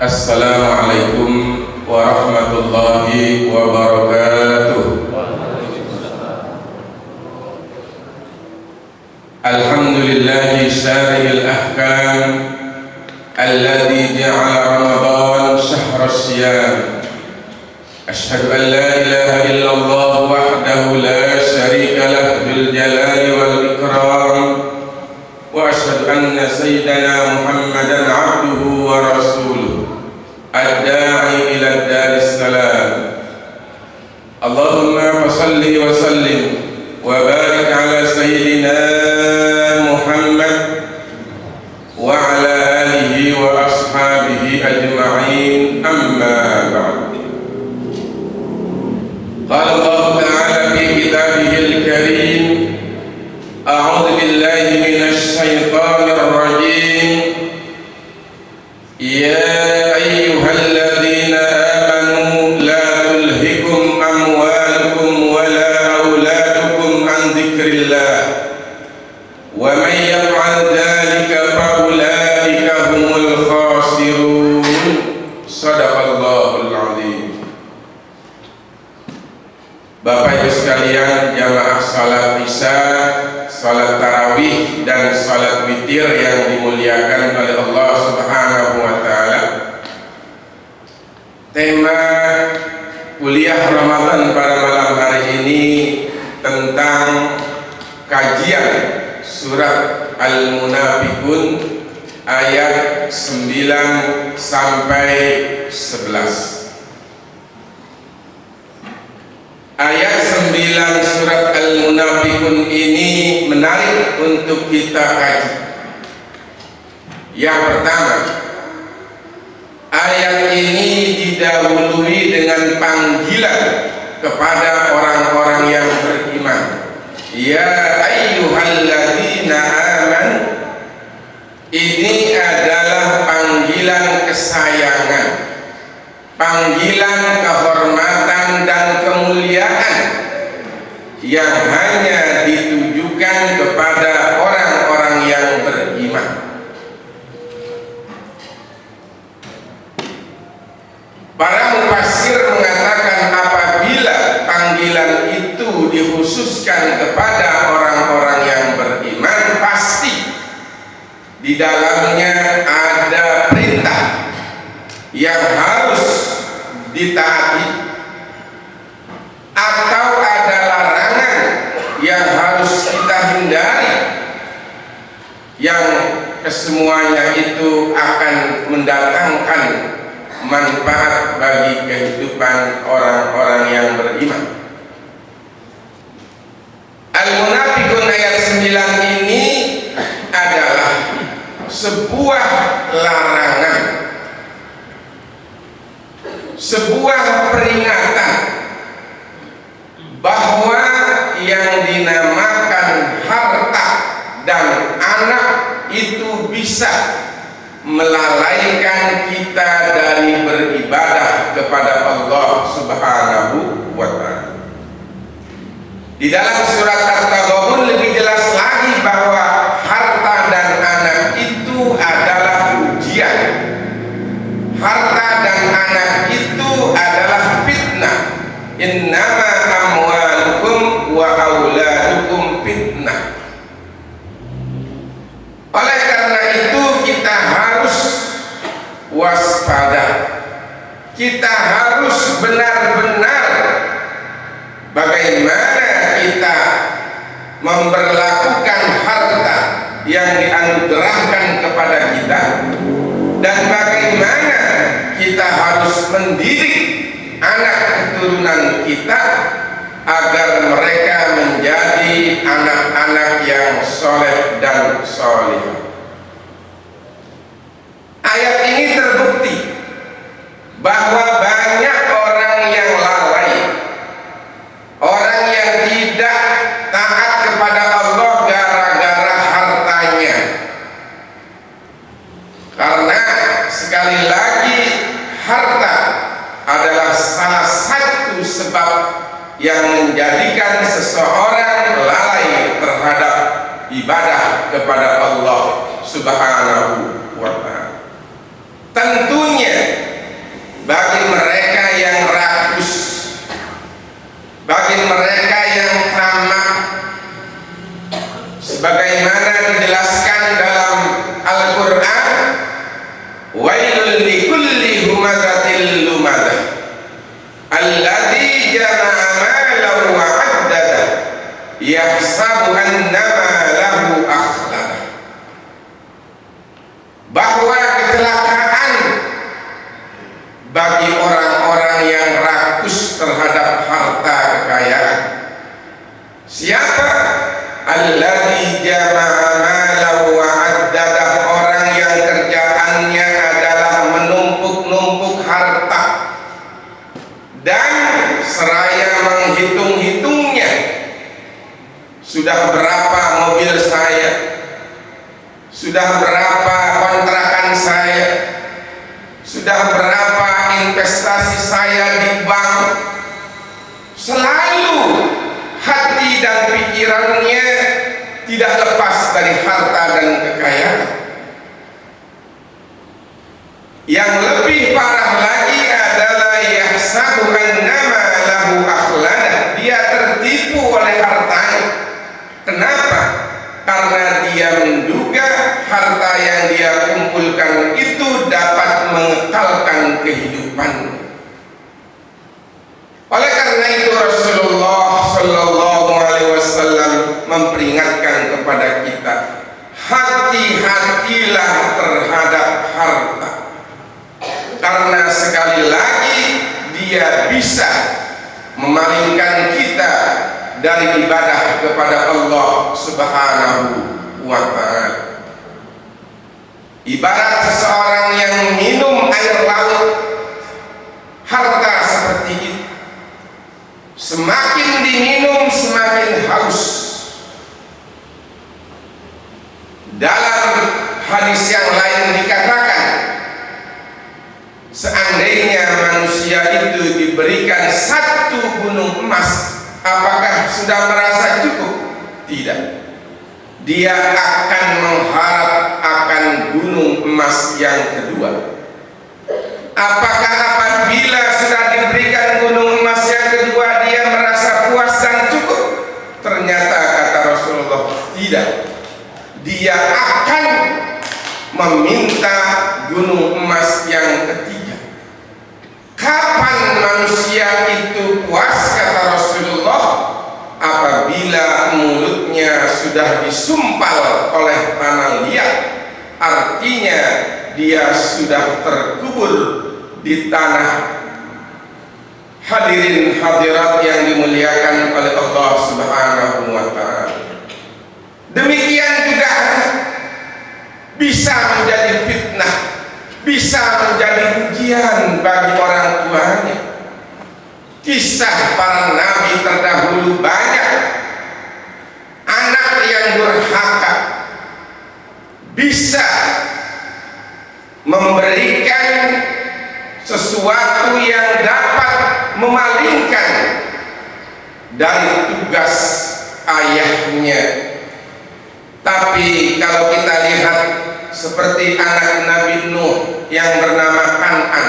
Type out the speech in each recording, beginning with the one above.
Assalamualaikum warahmatullahi wabarakatuh. Alhamdulillahi syari'il ahkam alladhi ja'ala Ramadan syahra siyam. Ashhadu an la ilaha illallah wahdahu la syarika lah bil jalali wal ikram, wa ashhadu anna sayyidana Muhammadan abduhu wa rasuluh ad-da'i ila daris salam. Allahumma salli wa sallim wa barik ala sayyidina Muhammad wa ala alihi wa ashabihi ajma'in, amma ba'd. Qala Allah ta'ala fi kitabihil karim, a'udzu billahi minasy syaithanir rajim. Ya ayyuhalladzina amanu la tulhikum amwalukum wa la auladukum an dzikrillah wa man yaf'al dzalika fa ulaika humul khasirun. Shadaqallahul azim. Bapak Ibu sekalian, jamaah salat Isya, salat tarawih dan salat witir yang dimuliakan oleh Allah Subhanahu wa taala. Tema kuliah Ramadan pada malam hari ini tentang kajian surat Al-Munafiqun ayat 9 sampai 11. Ayat 9 surat Al-Munafiqun ini menarik untuk kita kaji. Yang pertama, ayat ini didahului dengan panggilan kepada orang-orang yang beriman. Ya ayyuhalladzina amanu. Ini adalah panggilan kesayangan, panggilan kehormatan dan kemuliaan yang hanya ditujukan kepada orang-orang yang beriman. Para mufassir mengatakan apabila panggilan itu dikhususkan kepada orang-orang yang beriman, pasti di dalamnya ada perintah yang harus ditaati atau ada larangan yang harus kita hindari, yang kesemuanya itu akan mendatangkan manfaat bagi kehidupan orang-orang yang beriman. Al-Munafiqun ayat 9 ini adalah sebuah larangan, sebuah peringatan bahwa yang dinamakan harta dan anak itu bisa melalaikan kita dari beribadah kepada Allah Subhanahu wa ta'ala. Di dalam surat At-Taghabun lebih jelas lagi bahwa harta dan anak itu adalah ujian. Harta dan anak itu adalah fitnah. Innama amwalukum wa auladukum fitnah. Oleh karena itu kita harus waspada. Kita harus benar-benar bagaimana kita memperlakukan harta yang dianugerahkan kepada kita, dan bagaimana kita harus mendidik anak keturunan kita agar mereka menjadi anak-anak yang soleh dan soleh. Ayat ini terbukti bahwa banyak orang yang lalai, orang yang tidak taat kepada Allah gara-gara hartanya. Karena sekali lagi harta adalah salah satu sebab yang menjadikan seseorang lalai terhadap ibadah kepada Allah Subhanahu wa ta'ala. Tentunya yang kerjaannya adalah menumpuk-numpuk harta dan seraya menghitung-hitungnya, sudah berapa mobil saya, sudah berapa kontrakan saya, sudah berapa investasi saya di bank. Selalu hati dan pikirannya tidak lepas dari harta dan kekayaan. Yang lebih parah lagi adalah yahsabu annama lahu akhlada. Dia tertipu oleh hartanya. Kenapa? Karena dia menduga harta yang dia kumpulkan itu dapat mengekalkan kehidupan. Oleh karena itu Rasulullah Shallallahu Alaihi Wasallam memperingatkan kepada kita, hati-hatilah terhadap harta, karena sekali lagi dia bisa memalingkan kita dari ibadah kepada Allah Subhanahu wa Ta'ala. Ibarat seseorang yang minum air laut, harta seperti itu, semakin diminum semakin haus. Dalam hadis yang lain dikatakan, seandainya manusia itu diberikan 1 gunung emas, apakah sudah merasa cukup? Tidak. Dia akan mengharap akan gunung emas yang kedua. Apakah apabila sudah diberikan gunung emas yang kedua dia merasa puas dan cukup? Ternyata kata Rasulullah, tidak. Dia akan meminta gunung emas yang ketiga. Kapan manusia itu puas kata Rasulullah? Apabila mulutnya sudah disumpal oleh tanah liat, artinya dia sudah terkubur di tanah. Hadirin hadirat yang dimuliakan oleh Allah Subhanahu wa Ta'ala, demikian juga bisa menjadi fitnah, bisa menjadi ujian bagi orang tuanya. Kisah para nabi terdahulu banyak. Anak yang durhaka bisa memberikan sesuatu yang dapat memalingkan dari tugas ayahnya. Tapi kalau kita lihat seperti anak Nabi Nuh yang bernama Kan'an,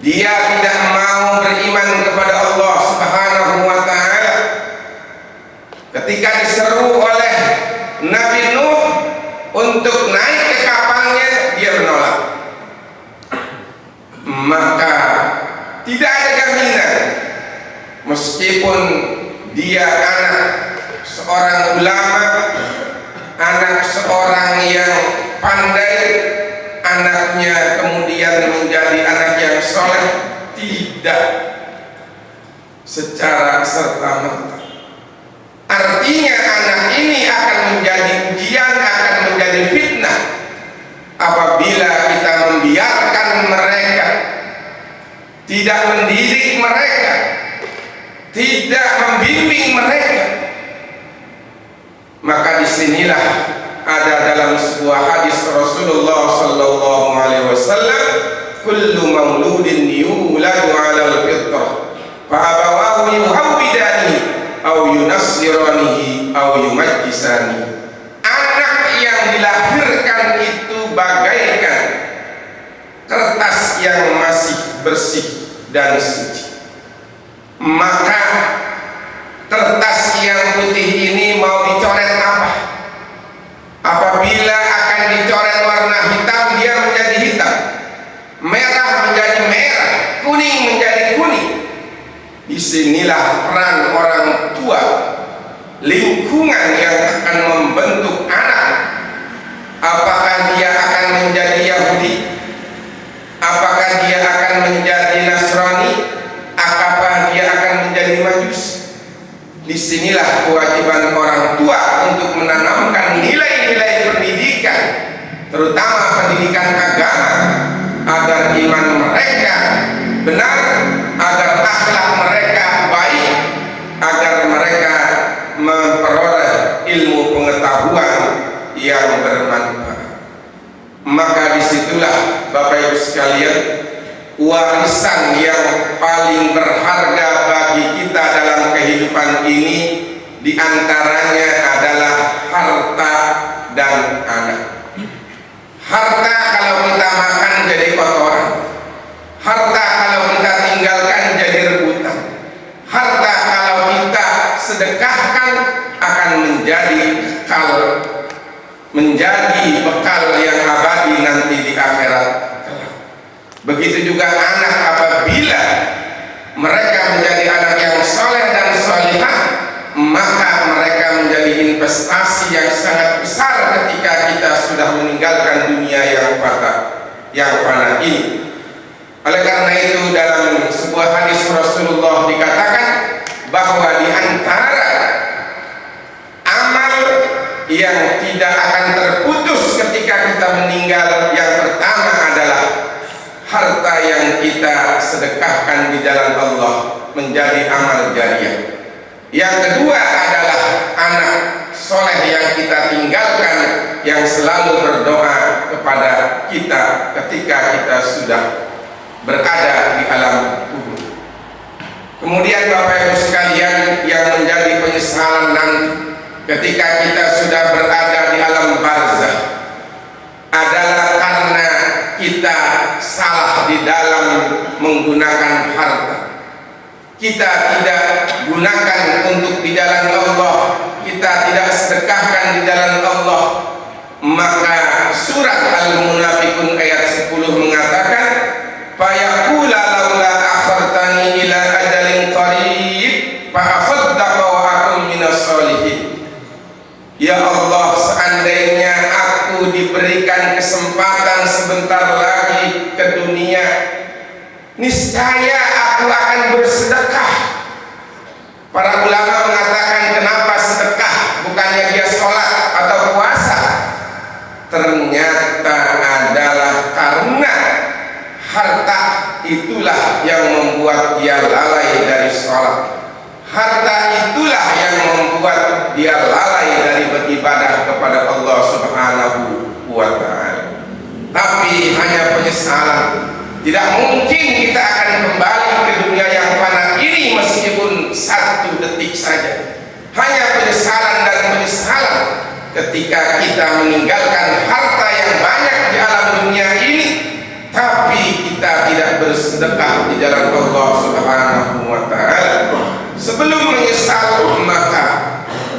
dia tidak mau beriman kepada Allah Subhanahu wa Ta'ala. Ketika diseru oleh Nabi Nuh untuk naik ke kapalnya, dia menolak. Maka tidak ada jaminan, meskipun dia anak seorang ulama, anak seorang yang pandai, anaknya kemudian menjadi anak yang soleh, tidak secara serta-merta. Artinya anak ini akan menjadi ujian, akan menjadi fitnah apabila kita membiarkan mereka, tidak mendidik mereka, tidak membimbing mereka. Maka disinilah ada dalam sebuah hadis Rasulullah Sallallahu Alaihi Wasallam, kullu mauludin yuladu alal fitrah fa abawahu yuhawwidani aw yunassiranihi aw yumajjisani. Anak yang dilahirkan itu bagaikan kertas yang masih bersih dan suci. Maka kertas yang putih ini mau dicoret apa? Apabila akan dicoret warna hitam, dia menjadi hitam, merah menjadi merah, kuning menjadi kuning. Disinilah peran orang tua, lingkungan yang akan membentuk anak. Apakah dia akan menjadi Yahudi? Apakah dia akan menjadi Nasrani? Apakah dia akan menjadi Majusi? Disinilah kewajiban orang tua untuk menanamkan nilai-nilai pendidikan terutama pendidikan agama, agar iman mereka benar, agar akhlak mereka baik, agar mereka memperoleh ilmu pengetahuan yang bermanfaat. Maka disitulah Bapak Ibu sekalian, warisan yang paling berharga bagi kita dalam kehidupan ini diantaranya adalah harta dan anak. Harta kalau kita makan jadi kotoran, harta kalau kita tinggalkan jadi rebutan, harta kalau kita sedekahkan akan menjadi bekal yang abadi nanti di akhirat. Begitu juga anak, apabila mereka menjadi anak yang soleh dan solihah, maka mereka menjadi investasi yang sangat besar ketika kita sudah meninggalkan dunia yang fana ini. Oleh karena itu, dalam sebuah hadis Rasulullah dikatakan bahwa di antara amal yang tidak akan terputus ketika kita meninggal, yang pertama adalah harta yang kita sedekahkan di jalan Allah menjadi amal jariah. Yang kedua adalah anak soleh yang kita tinggalkan, yang selalu berdoa kepada kita ketika kita sudah berada di alam kubur. Kemudian Bapak Ibu sekalian, yang menjadi penyesalan nanti ketika kita sudah berada di alam barzakh adalah karena kita salah di dalam menggunakan harta. Kita tidak gunakan untuk di jalan Allah, kita tidak sedekahkan di jalan Allah. Maka surat Al-Munafiqun ayat 10 mengatakan, fayaqula laula akhartani ila ajalin qarib fa asaddaqa wa akum minas solihin. Ya Allah, seandainya aku diberikan kesempatan sebentar lagi ke dunia, niscaya aku akan bersedekah. Para ulama mengatakan, kenapa sedekah? Bukannya dia sholat atau puasa? Ternyata adalah karena harta itulah yang membuat dia lalai dari sholat. Harta itulah yang membuat dia lalai dari beribadah kepada Allah Subhanahu wa ta'ala. Tapi hanya penyesalan. Tidak mungkin kita akan kembali ke dunia yang fana ini meskipun 1 detik saja. Hanya penyesalan dan penyesalan ketika kita meninggalkan harta yang banyak di alam dunia ini, tapi kita tidak bersedekah di jalan Allah Subhanahu wa ta'ala. Sebelum menyesal, maka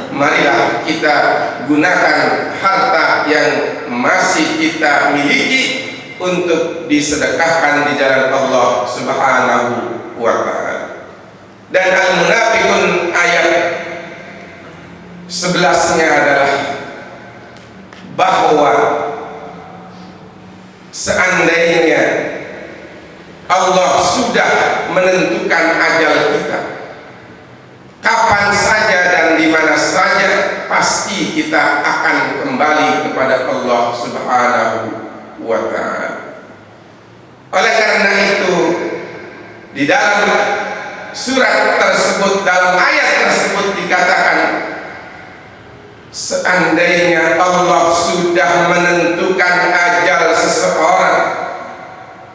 marilah kita gunakan harta yang masih kita miliki untuk disedekahkan di jalan Allah Subhanahu wa ta'ala. Dan Al-Munafiqun ayat 11-nya adalah bahwa seandainya Allah sudah menentukan ajal kita, kapan saja dan di mana saja, pasti kita akan kembali kepada Allah Subhanahu wa ta'ala. Oleh karena itu, di dalam surat tersebut, dalam ayat tersebut dikatakan, seandainya Allah sudah menentukan ajal seseorang,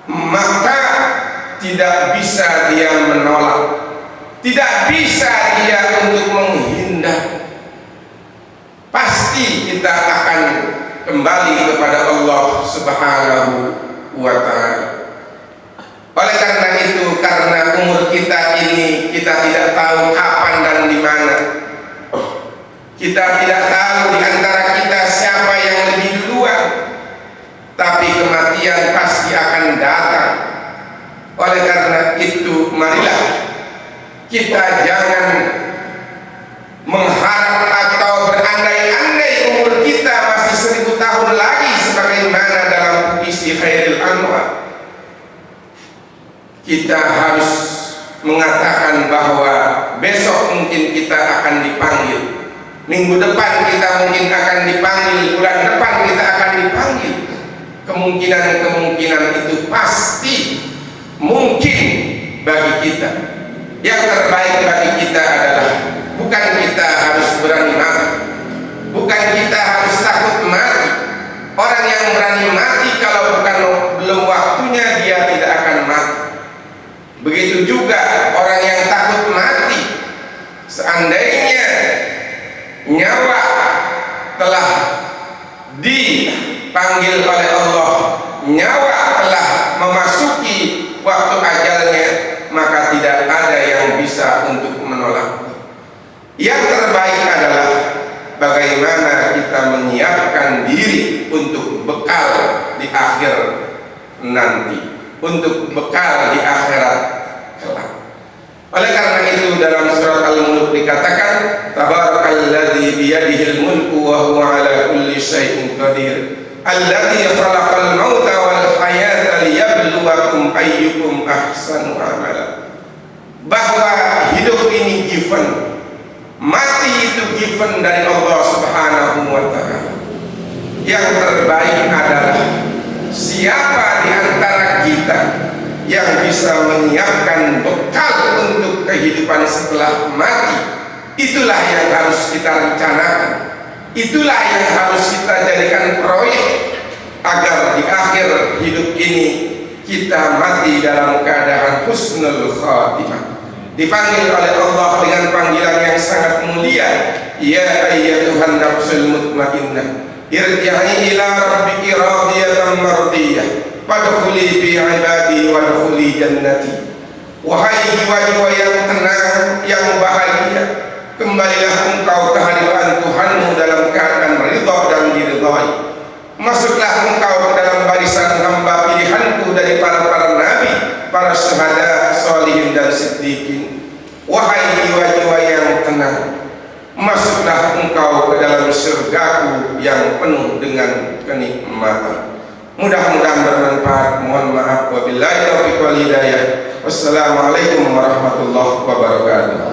maka tidak bisa dia menolak, tidak bisa dia untuk menghindar. Pasti kita akan kembali kepada Allah Subhanahu wa ta'ala. Oleh karena itu, karena umur kita ini kita tidak tahu kapan dan di mana, kita tidak tahu di antara kita siapa yang lebih duluan, tapi kematian pasti akan datang. Oleh karena itu, marilah kita jangan mengharap atau berandai-andai umur kita masih 1000 tahun lagi, sebagaimana dalam puisi Khairil Anwar. Kita harus mengatakan bahwa besok mungkin kita akan dipanggil, minggu depan kita mungkin akan dipanggil, bulan depan kita akan dipanggil. kemungkinan-kemungkinan itu pasti mungkin bagi kita. Yang terbaik bagi kita adalah bukan kita harus berani mati, bukan kita harus takut mati. Orang yang berani mati kalau belum waktunya, dia tidak akan mati. Begitu juga orang yang takut mati, seandainya nyawa telah dipanggil oleh Allah, nyawa telah memasuki waktu ajalnya, maka tidak ada yang bisa untuk menolak. Yang terbaik adalah bagaimana kita menyiapkan diri untuk bekal di akhir nanti, untuk bekal di akhirat kelak. Oleh karena itu dalam surat Al-Mulk dikatakan, Tabarakalladzi biyadihil mulku wa huwa ala kulli syai'in qadir, alladzi khalaqal mauta wal hayata liyabluwakum ayyukum ahsanu amala. Bahwa hidup ini given, mati itu given dari Allah Subhanahu wa ta'ala. Yang terbaik adalah siapa di antara kita yang bisa menyiapkan bekal untuk kehidupan setelah mati. Itulah yang harus kita rencanakan, itulah yang harus kita jadikan proyek, agar di akhir hidup ini kita mati dalam keadaan husnul khatimah, dipanggil oleh Allah dengan panggilan yang sangat mulia, ya ayyatuhan nafsul mutmainnah irji'i ila rabbiki radiyatan mardiyah fadkhuli fi ibadi wadkhuli jannati. Wahai jiwa-jiwa yang tenang, yang bahagia, kembalilah engkau ke hadirat Tuhanmu dalam keadaan ridha dan diridhai. Masuklah engkau ke dalam barisan hamba pilihanku dari para nabi, para syuhada, sholihin dan siddiqin. Wahai jiwa-jiwa yang tenang, masuklah engkau ke dalam surgaku yang penuh dengan kenikmatan. Mudah-mudahan bermanfaat. Mohon maaf. Wabillahi taufiq wal hidayah. Wassalamualaikum warahmatullahi wabarakatuh.